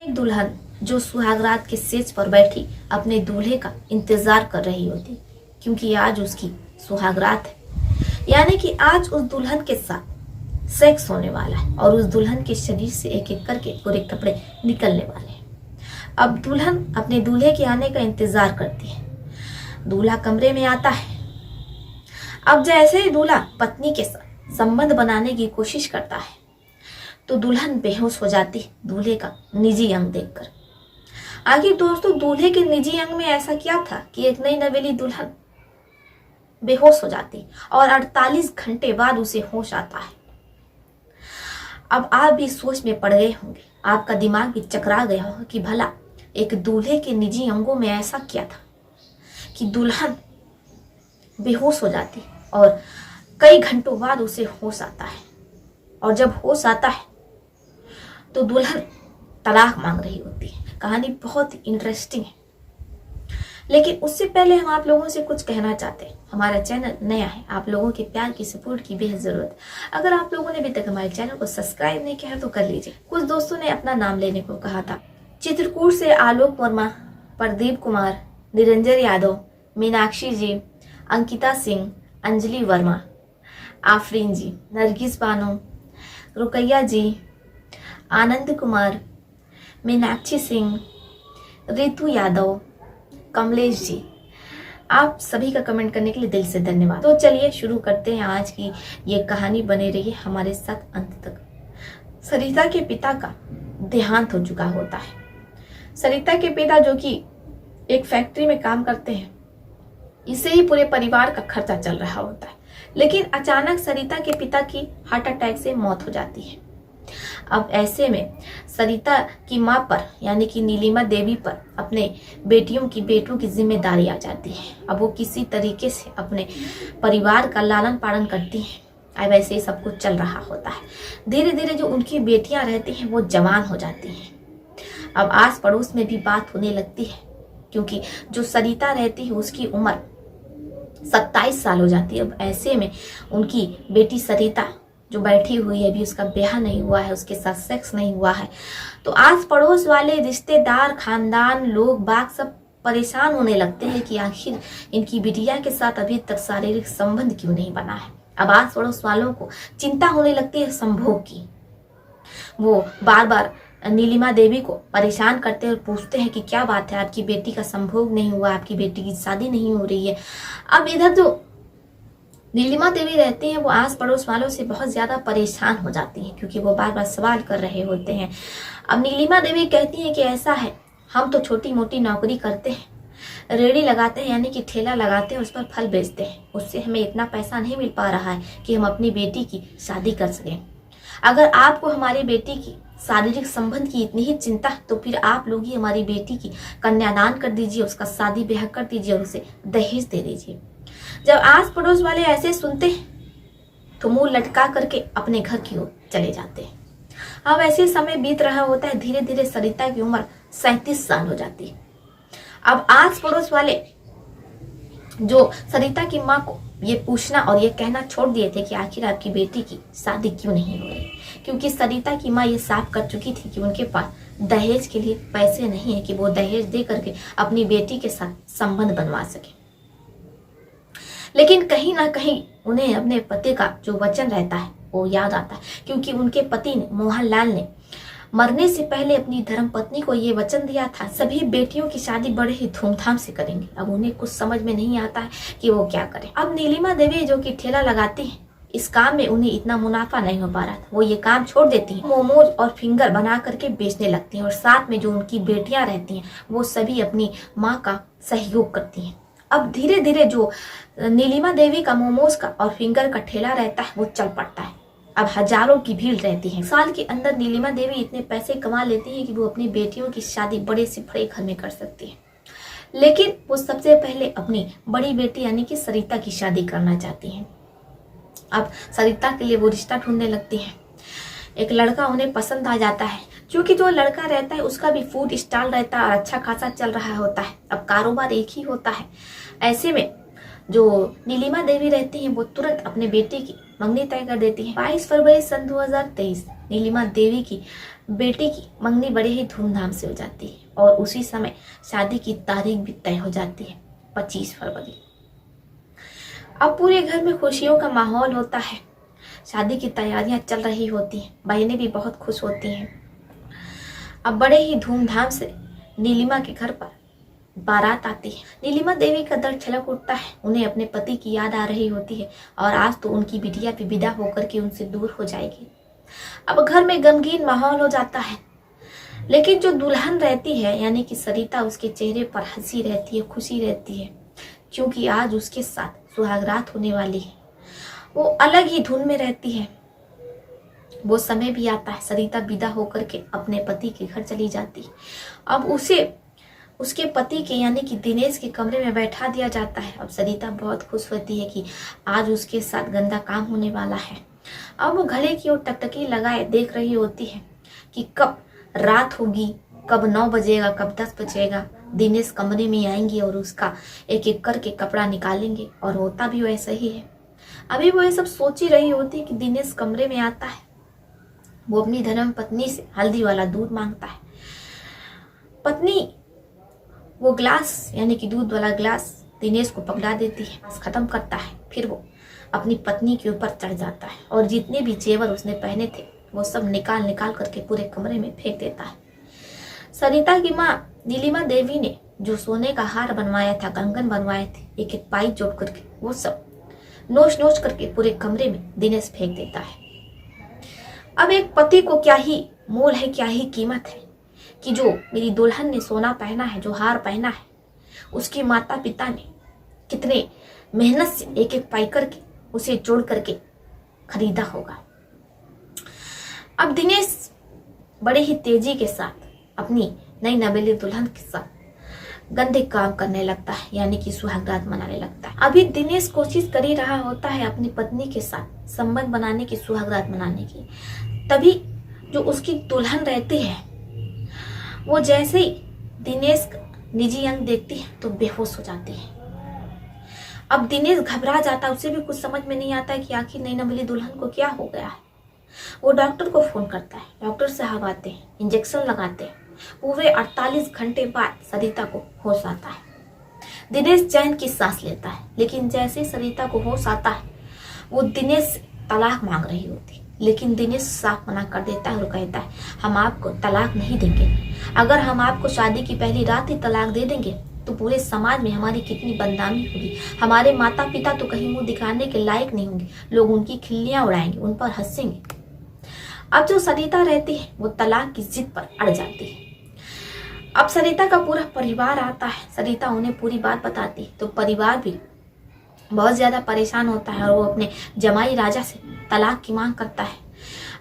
एक दुल्हन जो सुहागरात के सेज पर बैठी अपने दूल्हे का इंतजार कर रही होती, क्योंकि आज उसकी सुहागरात है। यानी कि आज उस दुल्हन के साथ सेक्स होने वाला है और उस दुल्हन के शरीर से एक एक करके पूरे कपड़े निकलने वाले हैं। अब दुल्हन अपने दूल्हे के आने का इंतजार करती है। दूल्हा कमरे में आता है। अब जैसे ही दूल्हा पत्नी के साथ संबंध बनाने की कोशिश करता है तो दुल्हन बेहोश हो जाती है दूल्हे का निजी अंग देखकर। आखिर दोस्तों, दूल्हे के निजी अंग में ऐसा क्या था कि एक नई नवेली दुल्हन बेहोश हो जाती और 48 घंटे बाद उसे होश आता है। अब आप भी सोच में पड़ गए होंगे, आपका दिमाग भी चकरा गया होगा कि भला एक दूल्हे के निजी अंगों में ऐसा क्या था कि दुल्हन बेहोश हो जाती और कई घंटों बाद उसे होश आता है। और जब होश आता है तो दुल्हन तलाक मांग रही होती है। कहानी बहुत इंटरेस्टिंग है, लेकिन उससे पहले हम आप लोगों से कुछ कहना चाहते हैं। हमारा चैनल नया है, आप लोगों के प्यार की सपोर्ट की बेहद जरूरत है। अगर आप लोगों ने अभी तक हमारे चैनल को सब्सक्राइब नहीं किया है तो कर लीजिए। कुछ दोस्तों ने अपना नाम लेने को कहा था। चित्रकूट से आलोक वर्मा, प्रदीप कुमार, निरंजन यादव, मीनाक्षी जी, अंकिता सिंह, अंजलि वर्मा, आफरीन जी, नरगिस बानो, रुकैया जी, आनंद कुमार, मीनाक्षी सिंह, रितु यादव, कमलेश जी, आप सभी का कमेंट करने के लिए दिल से धन्यवाद। तो चलिए शुरू करते हैं आज की ये कहानी। बने रहिए हमारे साथ अंत तक। सरिता के पिता का देहांत हो चुका होता है। सरिता के पिता जो कि एक फैक्ट्री में काम करते हैं, इससे ही पूरे परिवार का खर्चा चल रहा होता है। लेकिन अचानक सरिता के पिता की हार्ट अटैक से मौत हो जाती है। अब ऐसे में सरिता की मां पर यानी कि नीलिमा देवी पर अपने बेटों की जिम्मेदारी आ जाती है। अब वो किसी तरीके से अपने परिवार का लालन पालन करती हैं। अब ऐसे ही सब कुछ चल रहा होता है। धीरे धीरे जो उनकी बेटियां रहती हैं वो जवान हो जाती हैं। अब आस पड़ोस में भी बात होने लगती है, क्योंकि जो सरिता रहती है उसकी उम्र 27 साल हो जाती है। अब ऐसे में उनकी बेटी सरिता जो बैठी हुई है, अभी उसका ब्याह नहीं हुआ है, उसके साथ सेक्स नहीं हुआ है, तो आस पड़ोस वाले रिश्तेदार, खानदान, लोग बाग सब परेशान होने लगते हैं कि आखिर इनकी बिटिया के साथ अभी तक शारीरिक संबंध क्यों नहीं बना है। अब आस पड़ोस वालों को चिंता होने लगती है संभोग की। वो बार बार नीलिमा देवी को परेशान करते हैं और पूछते हैं कि क्या बात है, आपकी बेटी का संभोग नहीं हुआ, आपकी बेटी की शादी नहीं हो रही है। अब इधर जो नीलिमा देवी रहती हैं वो आस पड़ोस वालों से बहुत ज्यादा परेशान हो जाती हैं, क्योंकि वो बार बार सवाल कर रहे होते हैं। अब नीलिमा देवी कहती हैं कि ऐसा है, हम तो छोटी मोटी नौकरी करते हैं, रेड़ी लगाते हैं यानी कि ठेला लगाते हैं, उस पर फल बेचते हैं, उससे हमें इतना पैसा नहीं मिल पा रहा है कि हम अपनी बेटी की शादी कर सकें। अगर आपको हमारी बेटी की शारीरिक संबंध की इतनी ही चिंता तो फिर आप लोग ही हमारी बेटी की कन्यादान कर दीजिए, उसका शादी ब्याह कर दीजिए और उसे दहेज दे दीजिए। जब आस पड़ोस वाले ऐसे सुनते हैं तो मुंह लटका करके अपने घर की ओर चले जाते हैं। अब ऐसे समय बीत रहा होता है। धीरे धीरे सरिता की उम्र 37 साल हो जाती है। अब आस पड़ोस वाले जो सरिता की माँ को ये पूछना और ये कहना छोड़ दिए थे कि आखिर आपकी बेटी की शादी क्यों नहीं हो रही, क्योंकि सरिता की माँ ये साफ कर चुकी थी कि उनके पास दहेज के लिए पैसे नहीं है कि वो दहेज दे करके अपनी बेटी के साथ संबंध बनवा सके। लेकिन कहीं ना कहीं उन्हें अपने पति का जो वचन रहता है वो याद आता है, क्योंकि उनके पति ने, मोहनलाल ने, मरने से पहले अपनी धर्म पत्नी को ये वचन दिया था, सभी बेटियों की शादी बड़े ही धूमधाम से करेंगे। अब उन्हें कुछ समझ में नहीं आता है कि वो क्या करें। अब नीलिमा देवी जो कि ठेला लगाती है, इस काम में उन्हें इतना मुनाफा नहीं हो पा रहा था। वो ये काम छोड़ देती हैं, मोमोज और फिंगर बना करके बेचने लगती हैं और साथ में जो उनकी बेटियां रहती हैं वो सभी अपनी माँ का सहयोग करती हैं। अब धीरे धीरे जो नीलिमा देवी का मोमोज का और फिंगर का ठेला रहता है वो चल पड़ता है। अब हजारों की भीड़ रहती है। साल के अंदर नीलिमा देवी इतने पैसे कमा लेती है कि वो अपनी बेटियों की शादी बड़े से बड़े घर में कर सकती है। लेकिन वो सबसे पहले अपनी बड़ी बेटी यानी कि सरिता की शादी करना चाहती हैं। अब सरिता के लिए वो रिश्ता ढूंढने लगती हैं। एक लड़का उन्हें पसंद आ जाता है, क्योंकि जो लड़का रहता है उसका भी फूड स्टॉल रहता है और अच्छा खासा चल रहा होता है। अब कारोबार एक ही होता है। ऐसे में जो नीलिमा देवी रहती हैं वो तुरंत अपने बेटे की मंगनी तय कर देती है। 22 फरवरी सन 2023 नीलिमा देवी की बेटी की मंगनी बड़े ही धूमधाम से हो जाती है और उसी समय शादी की तारीख भी तय हो जाती है, 25 फरवरी। अब पूरे घर में खुशियों का माहौल होता है, शादी की तैयारियां चल रही होती हैं, बहनें भी बहुत खुश होती हैं। अब बड़े ही धूमधाम से नीलिमा के घर पर बारात आती है। नीलिमा देवी का दर्द छलक उठता है, उन्हें अपने पति की याद आ रही होती है और आज तो उनकी बिटिया भी विदा होकर के उनसे दूर हो जाएगी। अब घर में गमगीन माहौल हो जाता है, लेकिन जो दुल्हन रहती है यानी कि सरिता, उसके चेहरे पर हंसी रहती है, खुशी रहती है, क्योंकि आज उसके साथ सुहागरात होने वाली है। वो अलग ही धुन में रहती है। वो समय भी आता है, सरिता विदा होकर के अपने पति के घर चली जाती है। अब उसे उसके पति के यानी कि दिनेश के कमरे में बैठा दिया जाता है। अब सरिता बहुत खुश होती है कि आज उसके साथ गंदा काम होने वाला है। अब वो घड़े की ओर टकटकी लगाए देख रही होती है कि कब रात होगी, कब 9 बजेगा, कब 10 बजेगा, दिनेश कमरे में आएंगे और उसका एक एक करके कपड़ा निकालेंगे। और होता भी वैसा ही है। अभी वो ये सब सोच ही रही होती है कि दिनेश कमरे में आता है। वो अपनी धर्म पत्नी से हल्दी वाला दूध मांगता है। पत्नी वो ग्लास यानी कि दूध वाला ग्लास दिनेश को पकड़ा देती है, खत्म करता है। फिर वो अपनी पत्नी के ऊपर चढ़ जाता है और जितने भी जेवर उसने पहने थे वो सब निकाल निकाल करके पूरे कमरे में फेंक देता है। सरिता की माँ नीलिमा देवी ने जो सोने का हार बनवाया था, कंगन बनवाए थे, एक एक पाई जोड़ करके वो सब नोच नोच करके पूरे कमरे में दिनेश फेंक देता है। अब एक पति को क्या ही मोल है, क्या ही कीमत है कि जो मेरी दुल्हन ने सोना पहना है, जो हार पहना है, उसके माता पिता ने कितने मेहनत से एक एक पाई करके उसे जोड़ करके खरीदा होगा। अब दिनेश बड़े ही तेजी के साथ अपनी नई नवेली दुल्हन के साथ गंदे काम करने लगता है, यानी कि सुहागरात मनाने लगता है। अभी दिनेश कोशिश कर ही रहा होता है अपनी पत्नी के साथ संबंध बनाने की, सुहागरात मनाने की। तभी जो उसकी दुल्हन रहती है वो जैसे ही दिनेश का निजी अंग देखती है तो बेहोश हो जाती है। अब दिनेश घबरा जाता है, उसे भी कुछ समझ में नहीं आता है कि आखिर नई नवेली दुल्हन को क्या हो गया है। वो डॉक्टर को फोन करता है, डॉक्टर साहब आते हैं, इंजेक्शन लगाते हैं। पूरे 48 घंटे बाद सरिता को होश आता है। दिनेश चैन की सांस लेता है, लेकिन जैसे ही सरिता को होश आता है वो दिनेश से तलाक मांग रही होती है, लेकिन दिनेश साफ मना कर देता है और कहता है हम आपको तलाक नहीं देंगे। अगर हम आपको शादी की पहली रात ही तलाक दे देंगे तो पूरे समाज में हमारी कितनी बदनामी होगी। हमारे माता पिता तो कहीं मुंह दिखाने के लायक नहीं होंगे, लोग उनकी खिल्लियां उड़ाएंगे, उन पर हंसेंगे। अब जो सरिता रहती है वो तलाक की जिद पर अड़ जाती है। अब सरिता का पूरा परिवार आता है, सरिता उन्हें पूरी बात बताती है तो परिवार भी बहुत ज्यादा परेशान होता है और वो अपने जमाई राजा से तलाक की मांग करता है।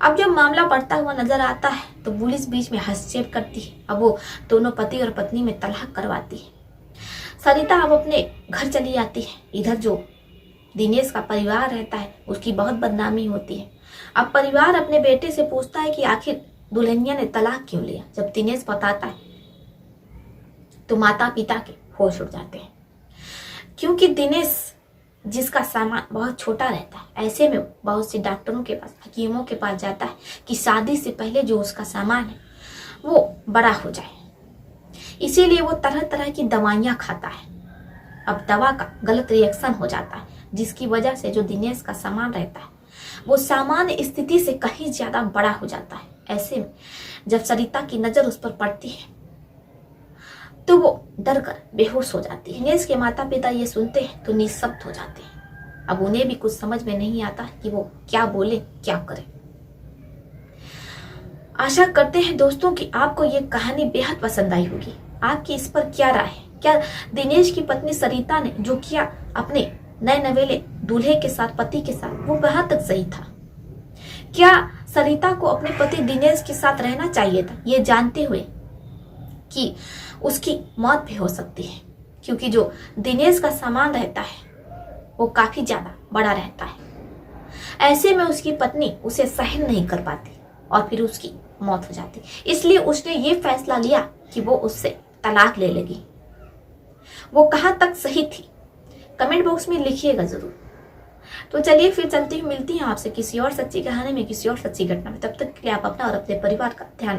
अब जब मामला बढ़ता हुआ नजर आता है तो पुलिस बीच में हस्तक्षेप करती है। अब वो दोनों पति और पत्नी में तलाक करवाती है। सरिता अब अपने घर चली जाती है। इधर जो दिनेश का परिवार रहता है उसकी बहुत बदनामी होती है। अब परिवार अपने बेटे से पूछता है कि आखिर दुल्हनिया ने तलाक क्यों लिया। जब दिनेश बताता है तो माता पिता के होश उड़ जाते हैं, क्योंकि दिनेश जिसका सामान बहुत छोटा रहता है, ऐसे में बहुत से डॉक्टरों के पास, हकीमों के पास जाता है कि शादी से पहले जो उसका सामान है वो बड़ा हो जाए। इसीलिए वो तरह तरह की दवाइयां खाता है। अब दवा का गलत रिएक्शन हो जाता है, जिसकी वजह से जो दिनेश का सामान रहता है वो सामान्य स्थिति से कहीं ज्यादा बड़ा हो जाता है। ऐसे में जब सरिता की नजर उस पर पड़ती है तो वो डर कर बेहोश हो जाती है। दिनेश के माता पिता ये सुनते हैं तो निशब्द हो जाते हैं। अब उन्हें भी कुछ समझ में नहीं आता कि वो क्या बोले, क्या करे। आशा करते हैं दोस्तों कि आपको ये कहानी बेहद पसंद आई होगी। आपकी इस पर क्या राय है? क्या दिनेश की पत्नी सरिता ने जो किया अपने नए नवेले दूल्हे के साथ, पति के साथ, वो कहाँ तक सही था? क्या सरिता को अपने पति दिनेश के साथ रहना चाहिए था, ये जानते हुए कि उसकी मौत भी हो सकती है? क्योंकि जो दिनेश का सामान रहता है वो काफी ज्यादा बड़ा रहता है। ऐसे में उसकी पत्नी उसे सहन नहीं कर पाती और फिर उसकी मौत हो जाती। इसलिए उसने ये फैसला लिया कि वो उससे तलाक ले लेगी। वो कहाँ तक सही थी? कमेंट बॉक्स में लिखिएगा जरूर। तो चलिए फिर चलती हूँ, मिलती हूँ आपसे किसी और सच्ची कहानी में, किसी और सच्ची घटना में। तब तक के लिए आप अपना और अपने परिवार का ध्यान रखें।